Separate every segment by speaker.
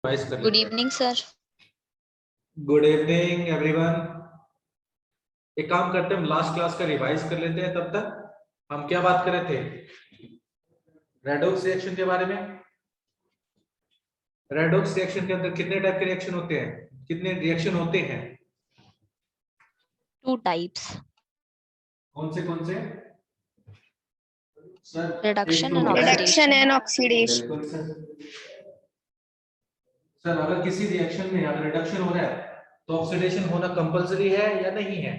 Speaker 1: Revise कर
Speaker 2: good
Speaker 1: लेते हैं।
Speaker 2: Evening sir.
Speaker 1: Good evening everyone. एक काम करते हैं, हम लास्ट क्लास का रिवाइज कर लेते हैं। तब तक हम क्या बात कर रहे थे? रेडॉक्स रिएक्शन के बारे में। रेडॉक्स रिएक्शन के अंदर कितने टाइप के रिएक्शन होते हैं? कितने रिएक्शन होते हैं?
Speaker 2: 2 टाइप्स,
Speaker 1: कौन से? Sir
Speaker 2: reduction and
Speaker 3: reduction
Speaker 2: oxidation.
Speaker 3: And oxidation.
Speaker 1: बिल्कुल सर, अगर किसी रिएक्शन में अगर रिडक्शन हो रहा है तो ऑक्सीडेशन होना कंपलसरी है या नहीं है?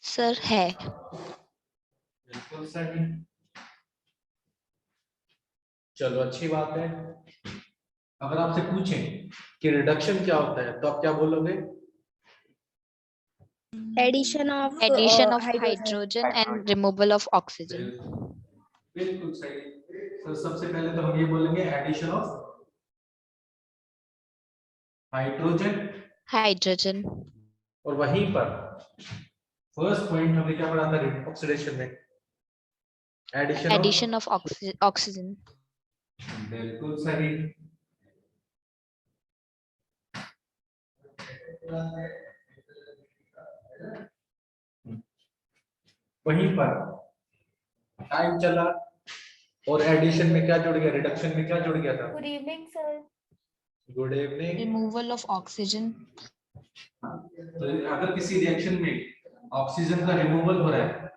Speaker 2: सर है।
Speaker 1: बिल्कुल सही। चलो अच्छी बात है। अगर आपसे पूछें कि रिडक्शन क्या होता है तो आप क्या बोलोगे?
Speaker 3: Addition of
Speaker 2: hydrogen and removal of oxygen.
Speaker 1: बिल्कुल सही। तो सबसे पहले तो हम ये बोलेंगे एडिशन ऑफ हाइड्रोजन। और वहीं पर फर्स्ट पॉइंट हमने क्या पढ़ा था ऑक्सीडेशन में?
Speaker 2: Addition of oxygen.
Speaker 1: बिल्कुल सही। वहीं पर टाइम चला और एडिशन में क्या जुड़ गया, रिडक्शन में क्या जुड़ गया था?
Speaker 3: Good evening sir.
Speaker 1: Good evening.
Speaker 2: Removal of oxygen.
Speaker 1: तो अगर किसी रिएक्शन में ऑक्सीजन का रिमूवल हो रहा है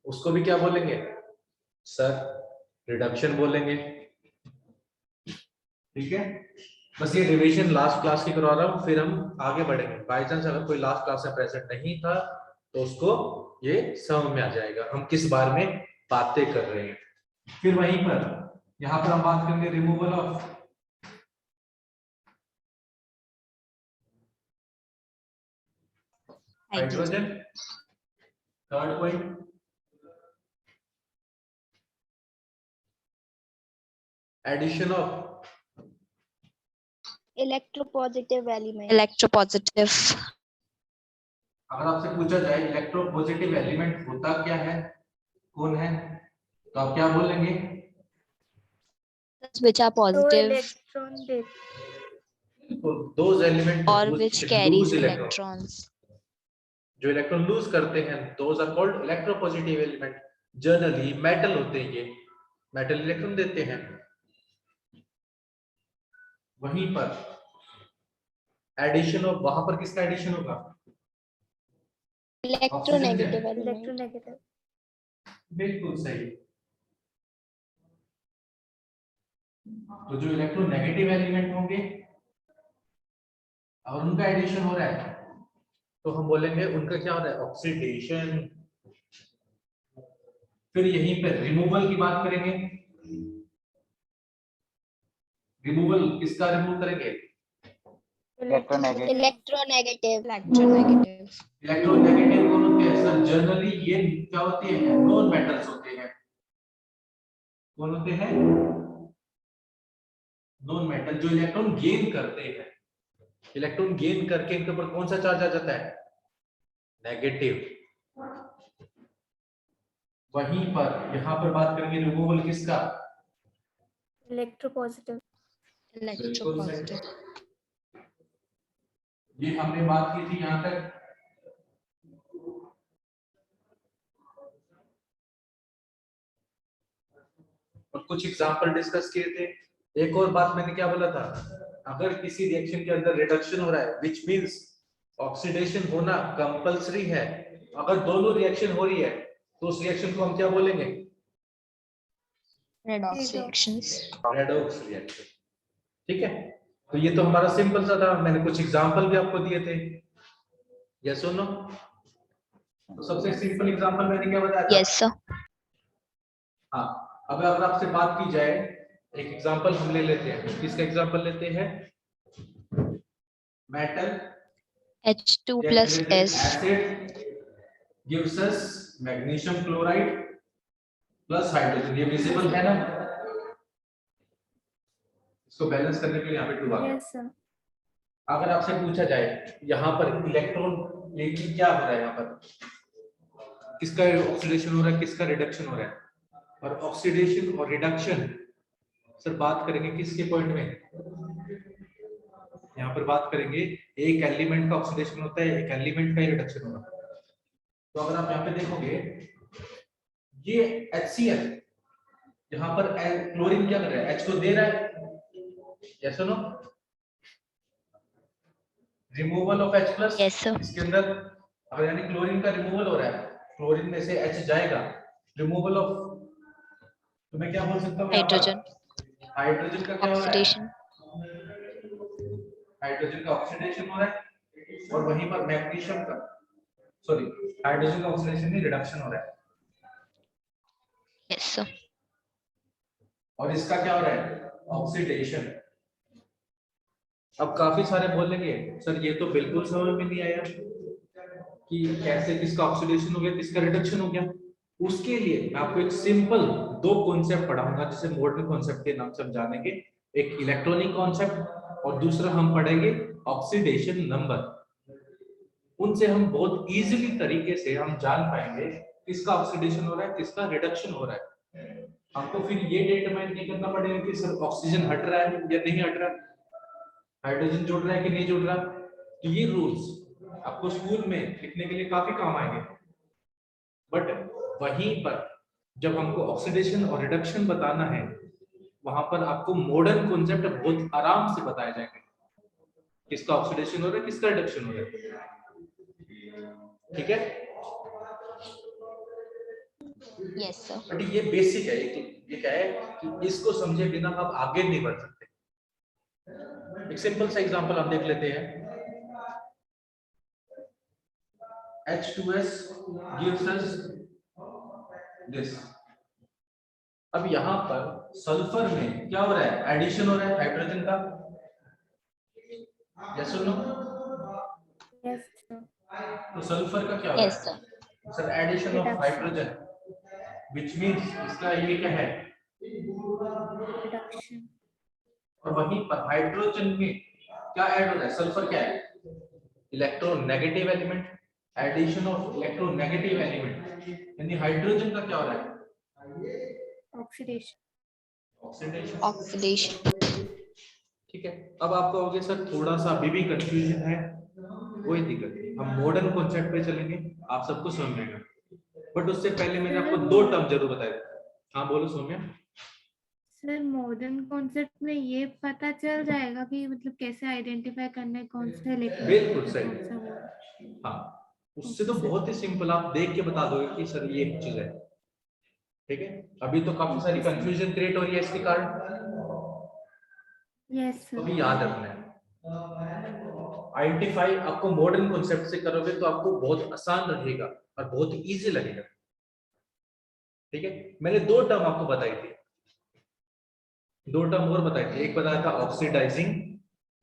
Speaker 1: उसको भी क्या बोलेंगे सर? रिडक्शन बोलेंगे। ठीक है, बस ये रिवीजन लास्ट क्लास की करवा रहा हूँ, फिर हम आगे बढ़ेंगे। बाय चांस अगर कोई लास्ट क्लास में प्रेजेंट नहीं था तो उसको ये समझ में आ जाएगा हम किस बारे में बातें कर रहे हैं। फिर वहीं पर यहाँ पर हम बात करेंगे removal of hydrogen. Third point addition of
Speaker 3: electropositive element.
Speaker 2: Electropositive.
Speaker 1: अगर आपसे पूछा जाए इलेक्ट्रोपॉजिटिव एलिमेंट होता क्या है, कौन है, तो आप क्या बोलेंगे?
Speaker 2: which are
Speaker 3: तो
Speaker 2: positive
Speaker 3: electron they
Speaker 1: those element
Speaker 2: or
Speaker 1: which
Speaker 2: which
Speaker 1: lose
Speaker 2: carries
Speaker 1: electron.
Speaker 2: electrons.
Speaker 1: जो इलेक्ट्रॉन लूज करते हैं those are called electropositive element. Generally metal होते हैं, ये मेटल इलेक्ट्रॉन देते हैं। वहीं पर एडिशन ऑफ, वहां पर किसका एडिशन होगा?
Speaker 3: Electronegative element.
Speaker 1: बिल्कुल सही। तो जो इलेक्ट्रोनेगेटिव एलिमेंट होंगे और उनका एडिशन हो रहा है तो हम बोलेंगे उनका क्या हो रहा है? ऑक्सीडेशन। फिर यहीं पर रिमूवल की बात करेंगे। रिमूवल किसका रिमूव करेंगे?
Speaker 3: इलेक्ट्रोनेगेटिव।
Speaker 1: इलेक्ट्रोनेगेटिव कौन होते हैं सर? जनरली ये क्या होते हैं? नॉन मेटल्स होते हैं। कौन होते हैं? नॉन मेटल, जो इलेक्ट्रॉन गेन करते हैं। इलेक्ट्रॉन गेन करके इनके ऊपर कौन सा चार्ज आ जाता है? नेगेटिव। वहीं पर यहां पर बात करेंगे रिमूवल किसका?
Speaker 3: इलेक्ट्रोपॉजिटिव।
Speaker 2: इलेक्ट्रोपॉजिटिव।
Speaker 1: ये हमने बात की थी यहां तक। और कुछ एग्जांपल डिस्कस किए थे। एक और बात मैंने क्या बोला था? अगर किसी रिएक्शन के अंदर रिडक्शन हो रहा है व्हिच मींस ऑक्सीडेशन होना कंपलसरी है, अगर दोनों रिएक्शन हो रही है तो उस रिएक्शन को हम क्या बोलेंगे?
Speaker 2: Redox reactions.
Speaker 1: Redox reaction. ठीक है, तो ये तो हमारा सिंपल सा था। मैंने कुछ एग्जांपल भी आपको दिए थे, यस और नो? तो सबसे सिंपल एग्जांपल मैंने क्या बताया था?
Speaker 2: Yes sir.
Speaker 1: हाँ, अब अगर आपसे बात की जाए, एक एग्जांपल हम ले लेते हैं। किसका एग्जांपल लेते हैं? Metal
Speaker 2: H2 plus S
Speaker 1: acid gives us magnesium chloride plus hydrogen। ये विजिबल है ना? इसको बैलेंस करने के लिए यहाँ पे 2 आ गया।
Speaker 3: Yes sir.
Speaker 1: अगर आपसे पूछा जाए यहाँ पर इलेक्ट्रॉन लेके क्या हो रहा है, यहाँ पर किसका ऑक्सीडेशन हो रहा है, किसका रिडक्शन हो रहा है? और ऑक्सीडेशन और रिडक्शन सर बात करेंगे किसके पॉइंट में, यहाँ पर बात करेंगे एक एलिमेंट का ऑक्सीडेशन होता है, एक एलिमेंट का रिडक्शन होता है। तो अगर आप यहाँ पे देखोगे ये HCl, यहाँ पर क्लोरीन क्या कर रहा है, H को दे रहा है, यस और no, removal of H plus,
Speaker 2: Yes, sir.
Speaker 1: इसके अंदर अगर यानी क्लोरीन का रिमूवल हो रहा है, क्लोरीन में से H जाएगा, रिमूवल ऑफ, तो मैं क्या बोल सकता हूँ
Speaker 2: Hydrogen.
Speaker 1: हाइड्रोजन का क्या हो रहा है,
Speaker 2: Oxidation.
Speaker 1: हाइड्रोजन का ऑक्सीडेशन हो रहा है, और वहीं पर मैग्नीशियम का, सॉरी हाइड्रोजन का ऑक्सीडेशन नहीं, रिडक्शन हो रहा है,
Speaker 2: Yes, sir.
Speaker 1: और इसका क्या हो रहा है, ऑक्सीडेशन। अब काफी सारे बोलेंगे सर ये तो बिल्कुल समझ में नहीं आया कि कैसे किसका ऑक्सीडेशन हो गया किसका रिडक्शन हो गया। उसके लिए मैं आपको एक सिंपल दो कॉन्सेप्ट पढ़ाऊंगा जिसे मॉडर्न कॉन्सेप्ट के नाम से हम जानेंगे, एक इलेक्ट्रॉनिक कॉन्सेप्ट और दूसरा हम पढ़ेंगे ऑक्सीडेशन नंबर। उनसे हम बहुत इजीली तरीके से हम जान पाएंगे किसका ऑक्सीडेशन हो रहा है किसका रिडक्शन हो रहा है। हमको फिर ये डिटरमाइन नहीं करना पड़ेगा कि सर ऑक्सीजन हट रहा है या नहीं हट रहा, हाइड्रोजन जुड़ रहा है कि नहीं जुड़ रहा। तो ये रूल्स आपको स्कूल में लिखने के लिए काफी काम आएंगे, बट वहीं पर जब हमको ऑक्सीडेशन और रिडक्शन बताना है वहां पर आपको मॉडर्न कॉन्सेप्ट बहुत आराम से बताए जाएंगे, किसका ऑक्सीडेशन हो रहा है किसका रिडक्शन हो रहा है, ठीक है।
Speaker 2: Yes, sir.
Speaker 1: बट ये बेसिक है, ये क्या है कि इसको समझे बिना आप आगे नहीं बढ़ सकते। एक सिंपल सा एग्जांपल हम देख लेते हैं, H2S gives us this। अब यहाँ पर सल्फर में क्या हो रहा है, एडिशन हो रहा है हाइड्रोजन का, यस और नो।
Speaker 3: Yes, sir.
Speaker 1: तो सल्फर का क्या हो रहा
Speaker 2: Yes,
Speaker 1: है
Speaker 2: sir.
Speaker 1: Sir, addition of
Speaker 3: Reduction.
Speaker 1: Hydrogen, which means इसका ये क्या है,
Speaker 3: Reduction.
Speaker 1: और वहीं पर हाइड्रोजन में क्या ऐड हो रहा है, सल्फर क्या है, electronegative element, addition of electronegative element, यानी हाइड्रोजन का क्या हो रहा है,
Speaker 3: Oxidation.
Speaker 1: ऑक्सीडेशन।
Speaker 2: Oxidation.
Speaker 1: ठीक है। अब आपको होगे सर थोड़ा सा अभी भी कंफ्यूजन है, कोई दिक्कत नहीं, हम मॉडर्न कॉन्सेप्ट पे चलेंगे, आप सबको समझ में आएगा। बट उससे पहले मैंने आपको दो टर्म जरूर बताए। हाँ बोलो सौम्या।
Speaker 4: सर मॉडर्न कॉन्सेप्ट में ये पता चल जाएगा कि मतलब कैसे आइडेंटिफाई करना है कौन सा इलेक्ट्रॉन
Speaker 1: बिल्कुल
Speaker 4: कौन
Speaker 1: सही।
Speaker 4: सा वो।
Speaker 1: हाँ उससे तो बहुत ही सिंपल, आप देख के बता दोगे कि सर ये एक चीज है, ठीक है। अभी तो काफी सारी कंफ्यूजन क्रिएट हो रही है इसके कारण,
Speaker 4: यस
Speaker 1: तो
Speaker 4: सर।
Speaker 1: भी याद रखना है। आइडेंटिफाई आपको मॉडर्न कॉन्सेप्ट से करोगे तो आपको बहुत आसान रहेगा और बहुत इजी लगेगा, ठीक है। मैंने दो टर्म आपको बताई थी, दो टर्म और बताई थी, एक बताया था ऑक्सीडाइजिंग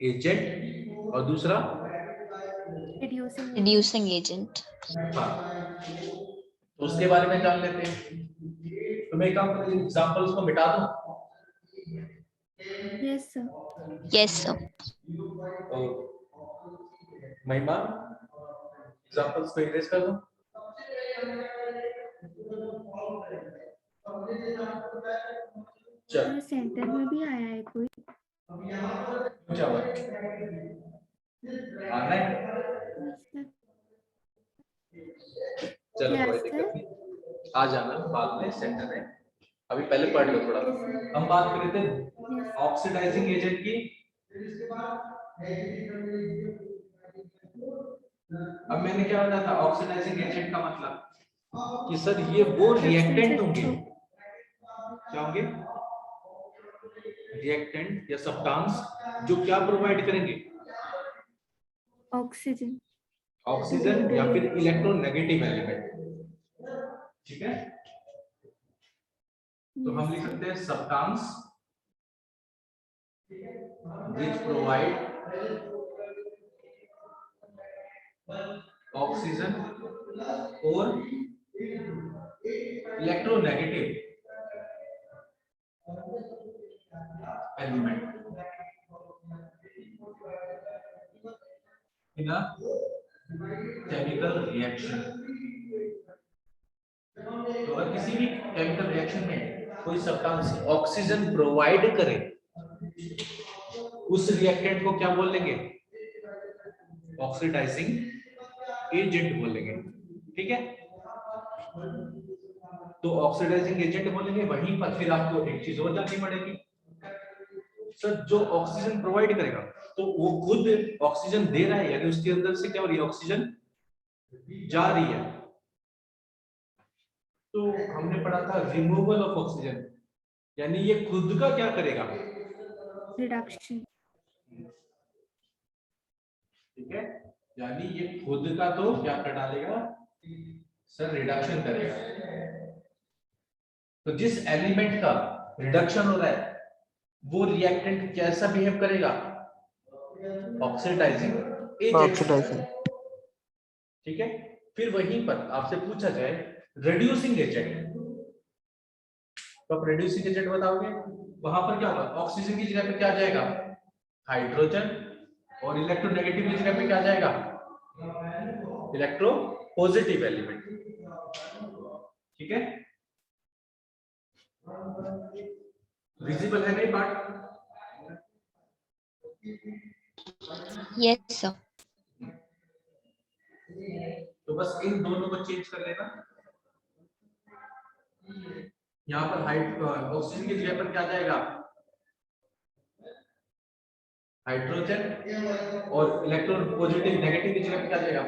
Speaker 1: एजेंट और दूसरा
Speaker 3: Reducing.
Speaker 2: Reducing agent.
Speaker 1: हाँ, तो उसके बारे में जान लेते हैं। तो मैं एक एग्जांपल्स को मिटा दूं।
Speaker 4: Yes sir.
Speaker 2: Yes, sir.
Speaker 1: तो महिमा एग्जांपल्स को इरेज कर दूं। चल
Speaker 4: सर सेंटर में भी आया है कोई।
Speaker 1: क्या हुआ? आना है?
Speaker 4: सर
Speaker 1: चलो
Speaker 4: क्या
Speaker 1: कोई
Speaker 4: सर?
Speaker 1: दिक्कत नहीं, आ जाना बाद में सेंटर में, अभी पहले पढ़ लो थोड़ा। हम बात कर रहे थे ऑक्सीडाइजिंग एजेंट की। अब मैंने क्या बताया था ऑक्सीडाइजिंग एजेंट का मतलब कि सर ये वो रिएक्टेंट होंगे, क्या होंगे, रिएक्टेंट या सब्सटेंस जो क्या प्रोवाइड करेंगे,
Speaker 4: ऑक्सीजन।
Speaker 1: ऑक्सीजन या फिर इलेक्ट्रोनेगेटिव एलिमेंट, ठीक है। तो हम लिख सकते हैं substance which provide oxygen or electronegative element in a chemical reaction। तो अगर किसी भी केमिकल रिएक्शन में कोई सब्सटेंस ऑक्सीजन प्रोवाइड करे, उस रिएक्टेंट को क्या बोलेंगे? ऑक्सीडाइजिंग एजेंट बोलेंगे। ठीक है, तो ऑक्सीडाइजिंग एजेंट बोलेंगे। वहीं पर फिर आपको एक चीज और जाननी पड़ेगी सर, जो ऑक्सीजन प्रोवाइड करेगा तो वो खुद ऑक्सीजन दे रहा है, यानी उसके अंदर से क्या हो रही है? ऑक्सीजन जा रही है। तो हमने पढ़ा था रिमूवल ऑफ ऑक्सीजन, यानी ये खुद का क्या करेगा?
Speaker 4: रिडक्शन।
Speaker 1: ठीक है, यानी ये खुद का तो क्या कर डालेगा सर? रिडक्शन करेगा। तो जिस एलिमेंट का रिडक्शन हो रहा है वो रिएक्टेंट कैसा बिहेव करेगा? Oxidising agent.
Speaker 5: ऑक्सीडाइजिंग।
Speaker 1: ठीक है, फिर वहीं पर आपसे पूछा जाए रिड्यूसिंग एजेंट, तो आप रिड्यूसिंग एजेंट बताओगे, वहां पर क्या होगा? ऑक्सीजन की जगह पे क्या आ जाएगा? हाइड्रोजन, और इलेक्ट्रोनेगेटिव की जगह पे क्या आ जाएगा? Electro positive element. ठीक है, विजिबल है नहीं पार्ट?
Speaker 2: Yes, sir.
Speaker 1: तो बस इन दोनों को चेंज कर लेना। यहाँ पर ऑक्सीजन की जगह पर क्या जाएगा? हाइड्रोजन, और इलेक्ट्रॉन पॉजिटिव नेगेटिव की जगह पे क्या जाएगा?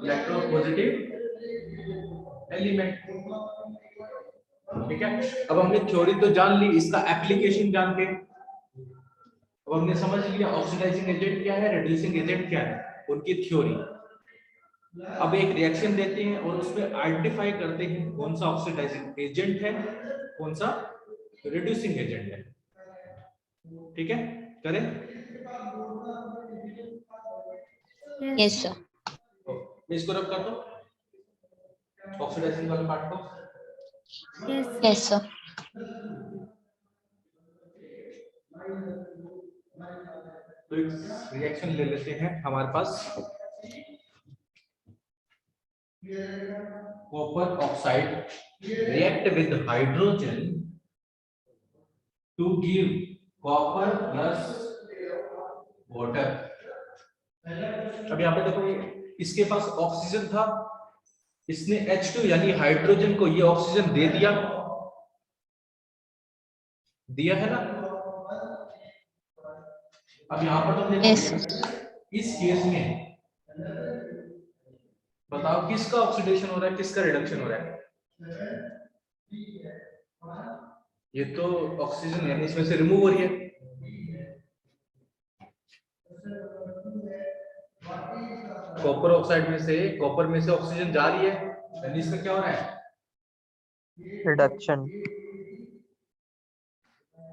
Speaker 1: Electron positive element. ठीक है, अब हमने थ्योरी तो जान ली, इसका एप्लीकेशन जान के अब हमने समझ लिया ऑक्सीडाइजिंग एजेंट क्या है, रिड्यूसिंग एजेंट क्या है, उनकी थ्योरी। अब एक रिएक्शन देते हैं और उसमें आइडेंटिफाई करते हैं कौन सा ऑक्सीडाइजिंग एजेंट है, कौन सा रिड्यूसिंग एजेंट है। ठीक है, करें?
Speaker 2: Yes, sir.
Speaker 1: मैं इसको रब कर दूं, ऑक्सीडाइजिंग वाले पार्ट को।
Speaker 4: Yes
Speaker 2: Yes, sir.
Speaker 1: तो एक रिएक्शन ले लेते हैं हमारे पास, copper oxide react with hydrogen to give copper plus water। अब यहाँ पे देखो, इसके पास ऑक्सीजन था, इसने H2 यानी हाइड्रोजन को ये ऑक्सीजन दे दिया, दिया है ना? अब यहाँ पर तुम देखो,
Speaker 2: Yes.
Speaker 1: इस केस में बताओ किसका ऑक्सीडेशन हो रहा है, किसका रिडक्शन हो रहा है? ये तो ऑक्सीजन यानी इसमें से रिमूव हो रही है। कॉपर ऑक्साइड में से, कॉपर में से ऑक्सीजन जा रही है, यानी इसमें क्या हो रहा है?
Speaker 5: रिडक्शन।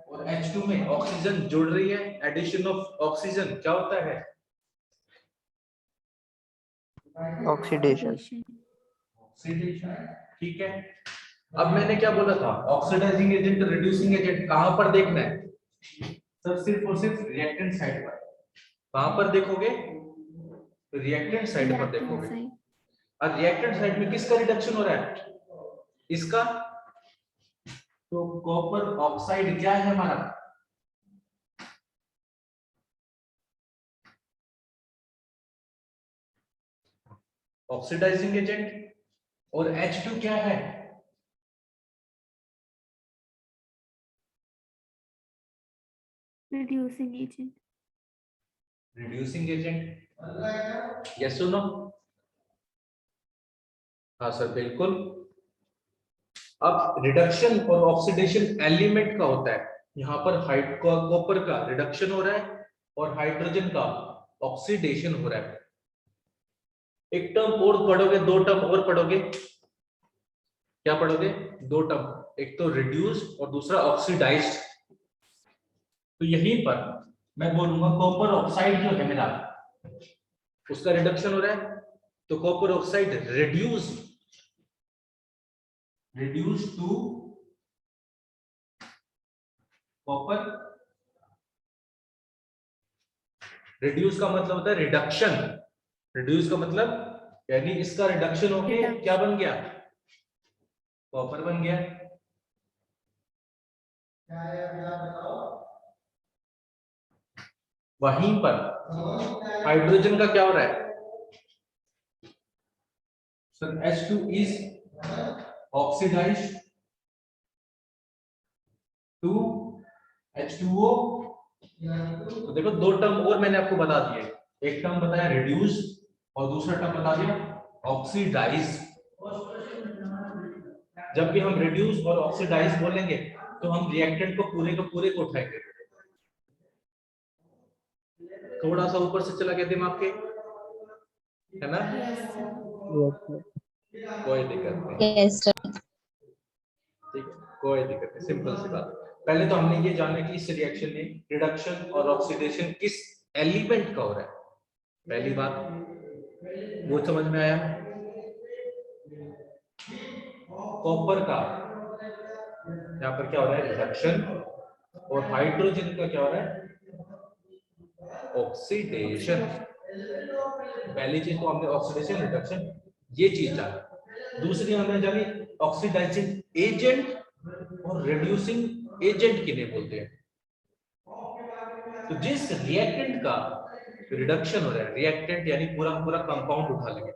Speaker 1: और H2 में ऑक्सीजन जुड़ रही है, एडिशन ऑफ ऑक्सीजन क्या होता है?
Speaker 5: ऑक्सीडेशन।
Speaker 1: ऑक्सीडेशन। ठीक है, अब मैंने क्या बोला था? ऑक्सीडाइजिंग एजेंट, रिड्यूसिंग एजेंट कहां पर देखना है सर? सिर्फ और सिर्फ रिएक्टेंट साइड पर। कहां पर देखोगे? रिएक्टेंट साइड पर देखोगे। और रिएक्टेंट साइड में किसका रिडक्शन हो रहा है? इसका। तो कॉपर ऑक्साइड क्या है हमारा? Oxidising agent. और H2 क्या है?
Speaker 4: Reducing agent.
Speaker 1: Reducing agent. Yes और नो? हाँ सर, बिल्कुल। अब रिडक्शन और ऑक्सीडेशन एलिमेंट का होता है, यहाँ पर कॉपर का रिडक्शन हो रहा है और हाइड्रोजन का ऑक्सीडेशन हो रहा है। एक टर्म और पढ़ोगे, दो टर्म और पढ़ोगे। क्या पढ़ोगे? दो टर्म, एक तो रिड्यूस और दूसरा ऑक्सीडाइज्ड। तो यहीं पर मैं बोलूंगा कॉपर ऑक्साइड जो है मेरा, उसका रिडक्शन हो रहा है, तो copper oxide reduce to copper. Reduce का मतलब होता है रिडक्शन, रिड्यूस का मतलब यानी इसका रिडक्शन होके क्या बन गया, कॉपर बन गया। वहीं पर हाइड्रोजन का क्या हो रहा है sir, H2 is oxidized to H2O। तो देखो दो टर्म और मैंने आपको बता दिए, एक टर्म बताया रिड्यूस और दूसरा टर्म बता दिया ऑक्सीडाइज। जब भी हम रिड्यूस और ऑक्सीडाइज बोलेंगे तो हम रिएक्टेंट को पूरे को उठाएंगे। थोड़ा सा ऊपर से चला गया दिमाग के, है ना?
Speaker 3: Yes, sir.
Speaker 5: Yes, sir.
Speaker 1: कोई दिक्कत नहीं,
Speaker 2: Yes, sir.
Speaker 1: ठीक है, कोई दिक्कत नहीं, सिंपल सी बात है। पहले तो हमने ये जाना कि इस रिएक्शन में रिडक्शन और ऑक्सीडेशन किस एलिमेंट का हो रहा है, पहली बात वो समझ में आया। कॉपर का यहाँ पर क्या हो रहा है, रिडक्शन, और हाइड्रोजन का क्या हो रहा है, ऑक्सीडेशन। पहली चीज तो हमने ऑक्सीडेशन रिडक्शन ये चीज जानी। दूसरी हमने जानी ऑक्सीडाइजिंग एजेंट और रिड्यूसिंग एजेंट किन्हें बोलते हैं। तो जिस रिएक्टेंट का रिडक्शन हो रहा है, रिएक्टेंट यानी पूरा पूरा कंपाउंड उठा लेंगे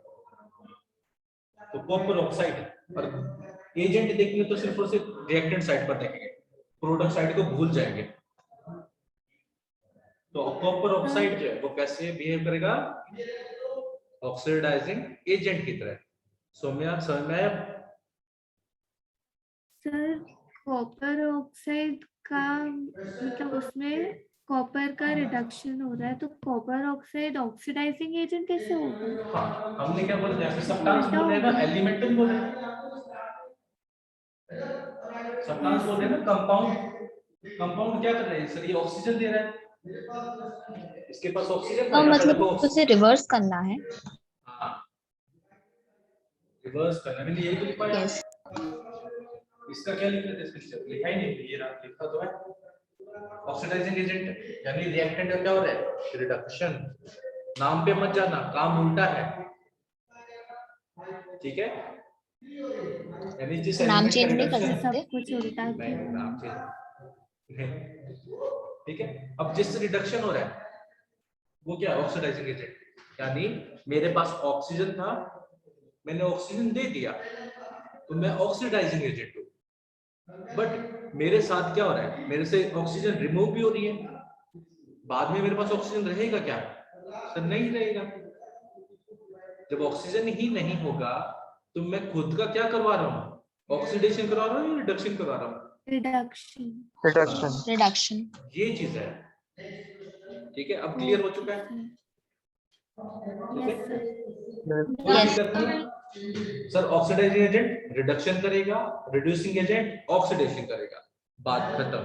Speaker 1: तो कॉपर ऑक्साइड है, और एजेंट देखेंगे तो सिर्फ और सिर्फ रिएक्टेंट साइड पर देखेंगे, प्रोडक्ट साइड को भूल जाएंगे। तो कॉपर ऑक्साइड जो है वो कैसे बिहेव करेगा, ऑक्सीडाइजिंग एजेंट की तरह। सौम्या समझ में आया?
Speaker 4: सर कॉपर ऑक्साइड का मतलब उसमें कॉपर का रिडक्शन हो रहा है, तो कॉपर ऑक्साइड ऑक्सीडाइजिंग एजेंट कैसे होगा?
Speaker 1: हाँ, हमने क्या बोला, जैसे सब्सटेंस बोल रहे हैं ना, एलिमेंटल बोल रहे हैं, सब्सटेंस बोल रहे हैं ना, कंपाउंड। कंपाउंड क्या कर रहे हैं सर, ये ऑक्सीजन दे रहा है, इसके पास ऑक्सीजन
Speaker 2: तो मतलब उसे रिवर्स करना है।
Speaker 1: हाँ, रिवर्स करने के लिए यही तो लिखा है।
Speaker 2: Yes.
Speaker 1: इसका क्या लिख लेते हैं, इसमें लिखा ही नहीं, ये रहा लिखा तो है ऑक्सीडाइजिंग एजेंट, यानी रिएक्टेंट का क्या हो रहा है, रिडक्शन। नाम पे मत जाना, काम उल्टा है, ठीक है? यानी जिस
Speaker 2: नाम
Speaker 1: एलिमेंट
Speaker 2: चेंज नहीं कर
Speaker 1: reduction-
Speaker 2: सकते।
Speaker 4: सब कुछ उल्टा
Speaker 1: नहीं,
Speaker 4: क्यों?
Speaker 1: नाम चेंज, ठीक है? अब जिस रिडक्शन हो रहा है वो क्या, ऑक्सीडाइजिंग एजेंट, यानी मेरे पास ऑक्सीजन था, मैंने ऑक्सीजन दे दिया तो मैं ऑक्सीडाइजिंग एजेंट हूं। बट मेरे साथ क्या हो रहा है, मेरे से ऑक्सीजन रिमूव भी हो रही है, बाद में मेरे पास ऑक्सीजन रहेगा क्या सर, नहीं रहेगा। जब ऑक्सीजन ही नहीं होगा तो मैं खुद का क्या करवा रहा हूँ, ऑक्सीडेशन करवा रहा हूँ या रिडक्शन करवा रहा हूँ,
Speaker 4: रिडक्शन।
Speaker 5: Reduction.
Speaker 2: रिडक्शन।
Speaker 1: ये चीज है, ठीक है? अब क्लियर हो चुका है? ठीक
Speaker 4: यस
Speaker 1: है?
Speaker 4: सर।
Speaker 1: कोई
Speaker 2: Yes.
Speaker 1: दिक्कत नहीं सर, ऑक्सीडाइजिंग एजेंट रिडक्शन करेगा, रिड्यूसिंग एजेंट ऑक्सीडेशन करेगा, बात खत्म।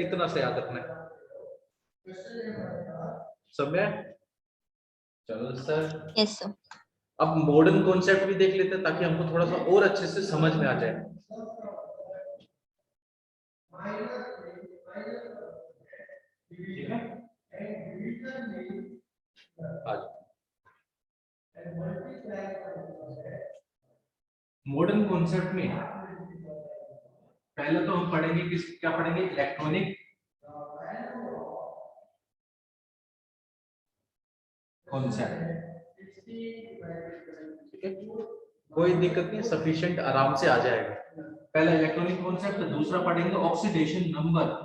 Speaker 1: इतना से याद रखना है, समय। चलो सर,
Speaker 2: Yes, sir.
Speaker 1: अब मॉडर्न कॉन्सेप्ट भी देख लेते हैं ताकि हमको थोड़ा सा और अच्छे से समझ में आ जाए। ठीक है, मॉडर्न कॉन्सेप्ट में पहले तो हम पढ़ेंगे क्या पढ़ेंगे, इलेक्ट्रॉनिक कॉन्सेप्ट, ठीक है? कोई दिक्कत नहीं, सफिशिएंट आराम से आ जाएगा। पहला इलेक्ट्रॉनिक कॉन्सेप्ट, दूसरा पढ़ेंगे ऑक्सीडेशन नंबर।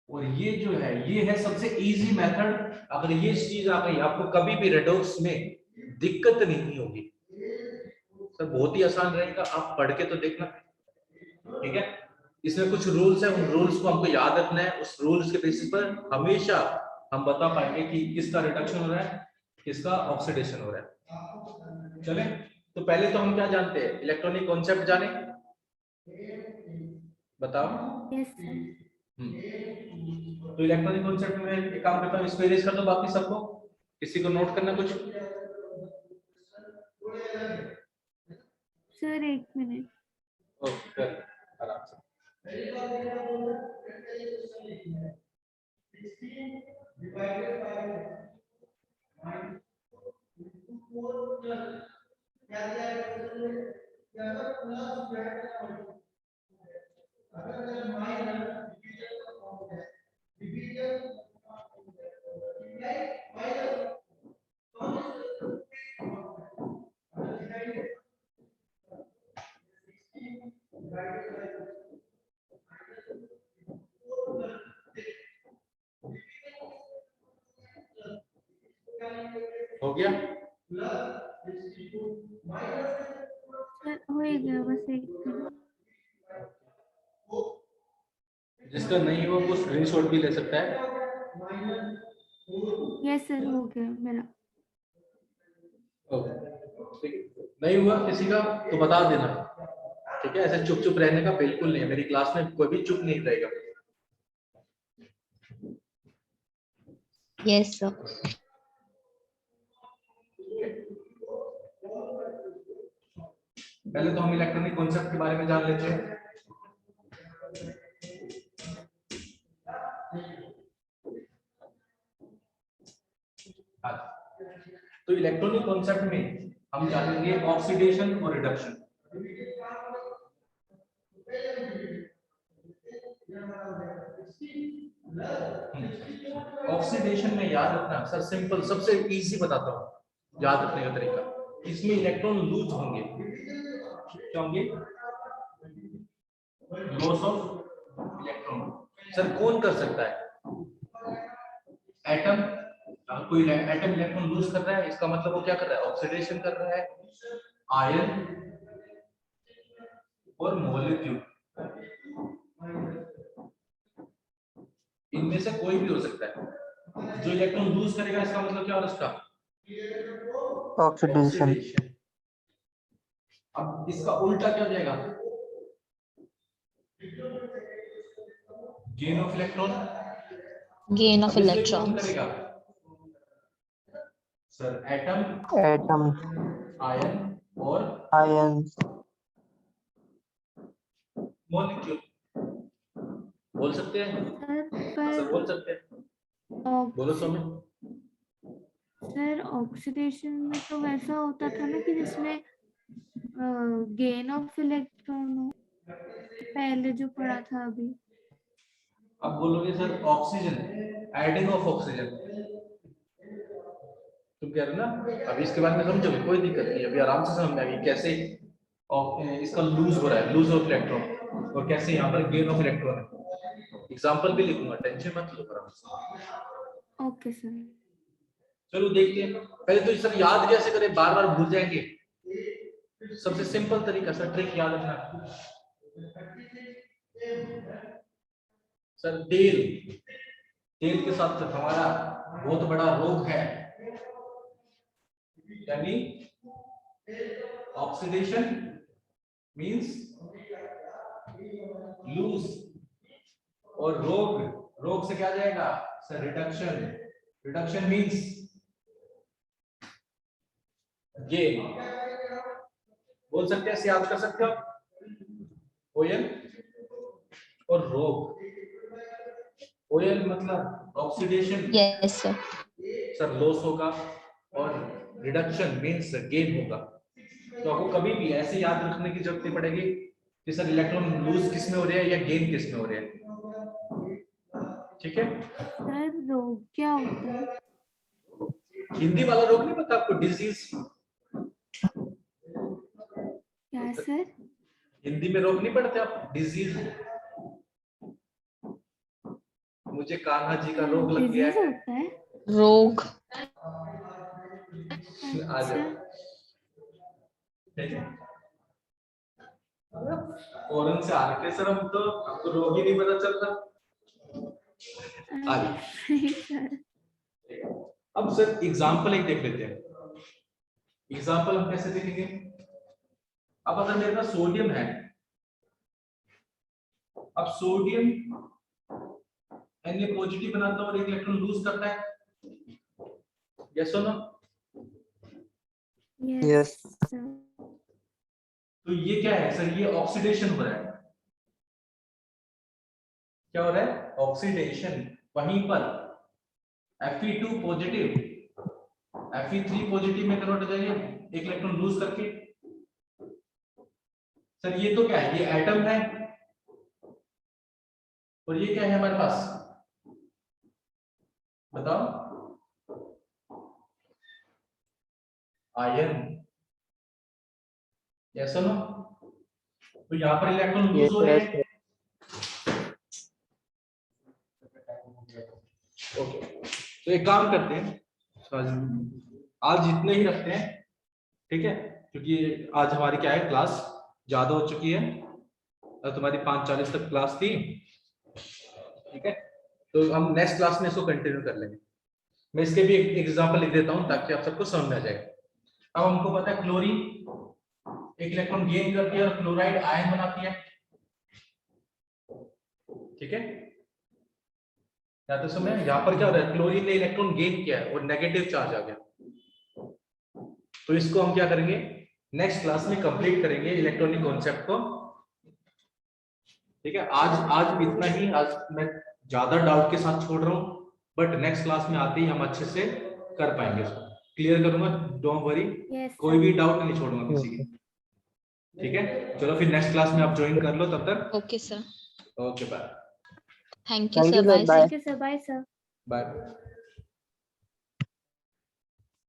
Speaker 1: और ये जो है ये है सबसे इजी मेथड। अगर ये चीज आ गई आपको कभी भी रेडॉक्स में दिक्कत नहीं होगी सर, बहुत ही आसान रहेगा, आप पढ़ के तो देखना, ठीक है? इसमें कुछ रूल्स है, उन रूल्स को हमको याद रखना है, उस रूल्स के बेसिस पर हमेशा हम बता पाएंगे कि किसका रिडक्शन हो रहा है, किसका ऑक्सीडेशन हो रहा है। चले, तो पहले तो हम क्या जानते हैं, इलेक्ट्रॉनिक कॉन्सेप्ट जाने, बताओ।
Speaker 4: Yes sir.
Speaker 1: तो इलेक्ट्रॉनिक कॉन्सेप्ट में एक काम करता हूँ, इसको इरेज कर दो बाकी सबको, किसी को नोट करना कुछ?
Speaker 4: सर एक मिनट।
Speaker 1: ओके, कर आराम से। हो गया?
Speaker 4: सर हो ही गया, बस एक मिनट।
Speaker 1: जिसका नहीं हुआ वो स्क्रीनशॉट भी ले सकता है।
Speaker 4: यस सर, हो गया मेरा।
Speaker 1: ओके, ठीक है। नहीं हुआ किसी का तो बता देना, ठीक है? ऐसे चुप चुप रहने का बिल्कुल नहीं है, मेरी क्लास में कोई भी चुप नहीं रहेगा।
Speaker 2: Yes, sir.
Speaker 1: पहले तो हम इलेक्ट्रॉनिक कॉन्सेप्ट के बारे में जान लेते हैं। हाँ, तो इलेक्ट्रॉनिक कॉन्सेप्ट में हम जानेंगे ऑक्सीडेशन और रिडक्शन। ऑक्सीडेशन में याद रखना सर, सिंपल सबसे इजी बताता हूँ याद रखने का तरीका। इसमें इलेक्ट्रॉन लूज होंगे, क्या होंगे? Loss of electron. सर कौन कर सकता है? एटम। कोई एटम इलेक्ट्रॉन लूज कर रहा है, इसका मतलब वो क्या कर रहा है? ऑक्सीडेशन कर रहा है। आयन और मॉलिक्यूल, इनमें से कोई भी हो सकता है। जो इलेक्ट्रॉन लूज करेगा इसका मतलब क्या होगा? उसका
Speaker 5: ऑक्सीडेशन।
Speaker 1: अब इसका उल्टा क्या हो जाएगा? Gain of electron.
Speaker 2: Gain of
Speaker 1: अब इसमें कौन
Speaker 2: electrons.
Speaker 1: करेगा? सर एटम,
Speaker 5: एटम,
Speaker 1: आयन और
Speaker 5: आयंस।
Speaker 1: मॉलिक्यूल। बोल सकते हैं सर, बोल सकते हैं, बोलो सोमे।
Speaker 4: सर ऑक्सीडेशन में तो वैसा होता था ना कि जिसमें गेन ऑफ इलेक्ट्रॉन हो, पहले जो पढ़ा था अभी।
Speaker 1: अब बोलोगे sir oxygen, adding of oxygen, तुम कह रहे हो ना। अभी इसके बारे में समझोगे, कोई दिक्कत नहीं, अभी आराम से समझ आएगी कैसे इसका लूज हो रहा है, लूज ऑफ इलेक्ट्रॉन, और कैसे यहाँ पर गेन ऑफ इलेक्ट्रॉन है। एग्जांपल भी लिखूंगा, टेंशन मत लो आराम से।
Speaker 4: Okay sir.
Speaker 1: चलो देखते हैं। पहले तो सर याद कैसे करें, बार बार भूल जाएंगे। सबसे सिंपल तरीका सर, ट्रिक याद रखना सर। तेल, तेल के साथ हमारा बहुत बड़ा रोग है, यानी ऑक्सीडेशन मींस लूज, और रोग, रोग से क्या जाएगा sir? Reduction. Reduction means gain. बोल सकते हैं, ऐसे याद कर सकते हो आप। ओएल और रोग। ओएल मतलब oxidation,
Speaker 2: Yes, sir.
Speaker 1: Sir loss होगा, और रिडक्शन मींस गेन होगा। तो आपको कभी भी ऐसे याद रखने की जरूरत नहीं पड़ेगी कि सर इलेक्ट्रॉन लूज किस में हो रहा है या गेन किस में हो रहा है, ठीक है?
Speaker 4: सर रोग क्या होता है?
Speaker 1: हिंदी वाला रोग नहीं पता आपको? डिजीज।
Speaker 4: क्या सर?
Speaker 1: हिंदी में रोग नहीं पढ़ते आप? डिजीज। मुझे कान्हा जी का रोग लग गया
Speaker 4: डिजीज
Speaker 1: है।
Speaker 4: होता है?
Speaker 2: Rogue.
Speaker 1: आ जाओ। फॉरेन से आ रखे सर, हम तो, हमको रोग ही नहीं पता चलता। आ जाओ।
Speaker 4: नहीं सर।
Speaker 1: अब सर एग्जांपल एक देख लेते हैं। एग्जांपल हम कैसे देखेंगे? अब अगर मेरे पास सोडियम है, अब सोडियम Na पॉजिटिव बनाता है और एक इलेक्ट्रॉन लूज करता है, यस और नो?
Speaker 5: यस।
Speaker 1: तो ये क्या है सर? ये ऑक्सीडेशन हो रहा है। क्या हो रहा है? ऑक्सीडेशन। वहीं पर Fe2 पॉजिटिव, Fe3 पॉजिटिव में कन्वर्ट हो जाएगा एक इलेक्ट्रॉन लूज करके। सर ये तो क्या है, ये एटम है और ये क्या है हमारे पास, बताओ, आयन, यस और नो? तो यहाँ पर इलेक्ट्रॉन लूज हो रहे हैं। ओके, तो एक काम करते हैं, आज इतने ही रखते हैं, ठीक है, क्योंकि आज हमारी क्या है, क्लास ज्यादा हो चुकी है, और तुम्हारी 5:40 तक क्लास थी, ठीक है, तो हम नेक्स्ट क्लास में इसको कंटिन्यू कर लेंगे। मैं इसके भी एक एग्जांपल लिख देता हूं ताकि आप सबको समझ में आ जाए। अब हमको पता है क्लोरीन एक इलेक्ट्रॉन गेन करती है और क्लोराइड आयन बनाती है, ठीक है, या तो समय यहाँ पर क्या हो रहा है, क्लोरीन ने इलेक्ट्रॉन गेन किया है और नेगेटिव चार्ज आ गया, तो इसको हम क्या करेंगे, नेक्स्ट क्लास में कंप्लीट करेंगे इलेक्ट्रॉनिक कॉन्सेप्ट को, ठीक है। आज इतना ही, आज मैं ज्यादा डाउट के साथ छोड़ रहा हूँ, बट नेक्स्ट क्लास में आते ही हम अच्छे से कर पाएंगे, इसको क्लियर करूंगा, डोंट वरी,
Speaker 3: Yes,
Speaker 1: कोई
Speaker 3: sir.
Speaker 1: भी डाउट नहीं छोड़ूंगा किसी की, ठीक है। चलो फिर नेक्स्ट क्लास में आप ज्वाइन कर लो तब तक,
Speaker 2: Okay, sir.
Speaker 1: Okay bye
Speaker 2: Thank you,
Speaker 5: Thank
Speaker 2: sir.
Speaker 5: you, sir.
Speaker 2: Bye, sir.
Speaker 5: Bye.
Speaker 3: Thank you, sir. Bye, sir.
Speaker 1: Bye.